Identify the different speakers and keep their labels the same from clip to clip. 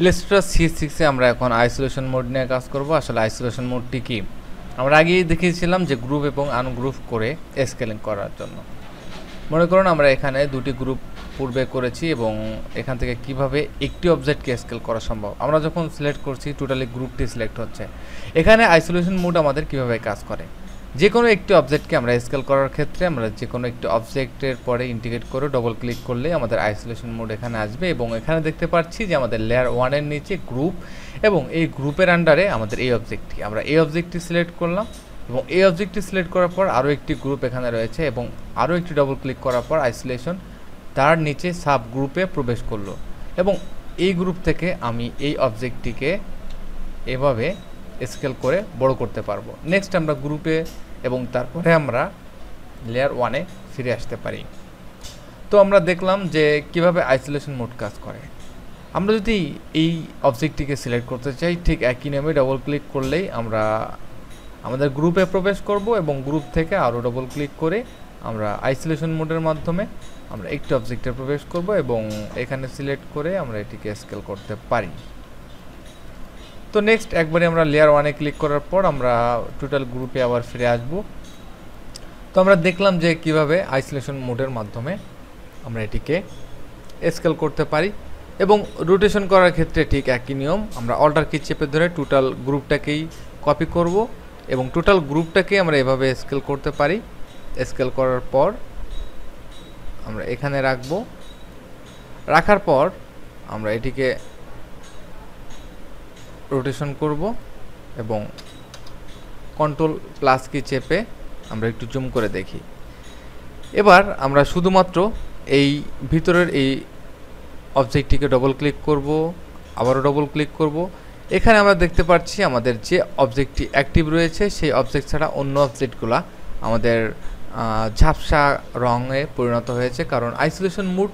Speaker 1: Illustrator C6 এ আমরা এখন isolation mode নিয়ে কাজ করব। আসলে আইসোলেশন মোডটি কি? আমরা আগেই দেখিয়েছিলাম যে গ্রুপ এবং আনগ্রুপ করে স্কেলিং করার জন্য। মনে করুন আমরা এখানে দুটি গ্রুপ পূর্বে করেছি এবং এখান থেকে কিভাবে একটি অবজেক্টকে স্কেল করা সম্ভব। আমরা যখন সিলেক্ট করছি টোটালি গ্রুপটি সিলেক্ট হচ্ছে। এখানে আইসোলেশন মোড আমাদের কিভাবে কাজ করে, যে কোনো একটি অবজেক্টকে আমরা স্কেল করার ক্ষেত্রে আমরা যে কোনো একটি অবজেক্টের পরে ইন্টিগ্রেট করে ডবল ক্লিক করলে আমাদের আইসোলেশন মোড এখানে আসবে এবং এখানে দেখতে পাচ্ছি যে আমাদের লেয়ার 1 এর নিচে গ্রুপ এবং এই গ্রুপের আন্ডারে আমাদের এই অবজেক্টটি, আমরা এই অবজেক্টটি সিলেক্ট করলাম এবং এই অবজেক্টটি সিলেক্ট করার পর আরও একটি গ্রুপ এখানে রয়েছে এবং আরও একটি ডবল ক্লিক করার পর আইসোলেশন তার নিচে সাব গ্রুপে প্রবেশ করলো এবং এই গ্রুপ থেকে আমি এই অবজেক্টটিকে এভাবে স্কেল করে বড় করতে পারবো। নেক্সট আমরা গ্রুপে এবং তারপরে আমরা লেয়ার 1 এ ফিরে আসতে পারি। তো আমরা দেখলাম যে কিভাবে আইসোলেশন মোড কাজ করে। আমরা যদি এই অবজেক্টটিকে সিলেক্ট করতে চাই ঠিক একই নিয়মে ডবল ক্লিক করলেই আমরা আমাদের গ্রুপে প্রবেশ করব এবং গ্রুপ থেকে আরও ডবল ক্লিক করে আমরা আইসোলেশন মোডের মাধ্যমে আমরা একটি অবজেক্টে প্রবেশ করব এবং এখানে সিলেক্ট করে আমরা এটিকে স্কেল করতে পারি। তো নেক্সট একবারে আমরা লেয়ার 1 এ ক্লিক করার পর আমরা টোটাল গ্রুপে আবার ফিরে আসব। তো আমরা দেখলাম যে কিভাবে আইসোলেশন মোডের মাধ্যমে আমরা এটিকে স্কেল করতে পারি এবং রোটেশন করার ক্ষেত্রে ঠিক একই নিয়ম, আমরা অল্টার কি চেপে ধরে টোটাল গ্রুপটাকেই কপি করব এবং টোটাল গ্রুপটাকে আমরা এভাবে স্কেল করতে পারি। স্কেল করার পর আমরা এখানে রাখব, রাখার পর আমরা এটিকে রোটেশন করব এবং কন্ট্রোল প্লাস কি চেপে আমরা একটু জুম করে দেখি। এবার আমরা শুধুমাত্র এই ভিতরের এই অবজেক্টটিকে ডবল ক্লিক করব, আবারও ডবল ক্লিক করব। এখানে আমরা দেখতে পাচ্ছি আমাদের যে অবজেক্টটি অ্যাক্টিভ রয়েছে সেই অবজেক্ট ছাড়া অন্য অবজেক্টগুলো আমাদের ঝাপসা রঙে পরিণত হয়েছে, কারণ আইসোলেশন মোড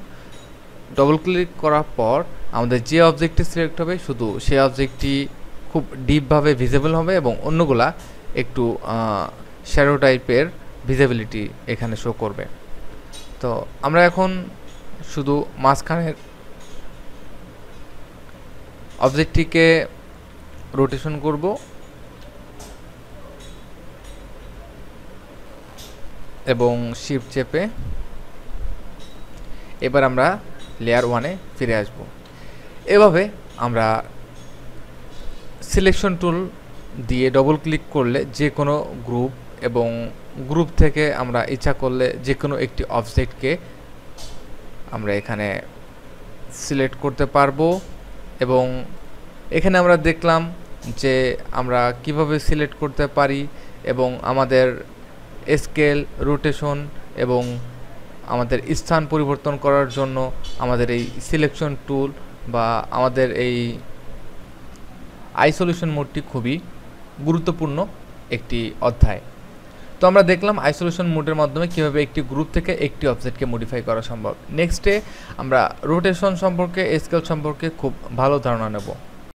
Speaker 1: ডবল ক্লিক করার পর আমাদের যে অবজেক্টটি সিলেক্ট হবে শুধু সেই অবজেক্টটি খুব ডিপভাবে ভিজিবল হবে এবং অন্যগুলা একটু শ্যাডো টাইপের ভিজিবিলিটি এখানে শো করবে। তো আমরা এখন শুধু মাঝখানের অবজেক্টটিকে রোটেশন করব এবং শিফট চেপে এবার আমরা লেয়ার 1 এ ফিরে আসব। এভাবে আমরা সিলেকশন টুল দিয়ে ডবল ক্লিক করলে যে কোনো গ্রুপ এবং গ্রুপ থেকে আমরা ইচ্ছা করলে যে কোনো একটি অবজেক্টকে আমরা এখানে সিলেক্ট করতে পারবো এবং এখানে আমরা দেখলাম যে আমরা কিভাবে সিলেক্ট করতে পারি এবং আমাদের স্কেল, রোটেশন এবং আমাদের স্থান পরিবর্তন করার জন্য আমাদের এই সিলেকশন টুল বা আমাদের এই আইসোলেশন মোডটি খুবই গুরুত্বপূর্ণ একটি অধ্যায়। তো আমরা দেখলাম আইসোলেশন মোডের মাধ্যমে কীভাবে একটি গ্রুপ থেকে একটি অবজেক্টকে মডিফাই করা সম্ভব। নেক্সটে আমরা রোটেশন সম্পর্কে, স্কেল সম্পর্কে খুব ভালো ধারণা নেব।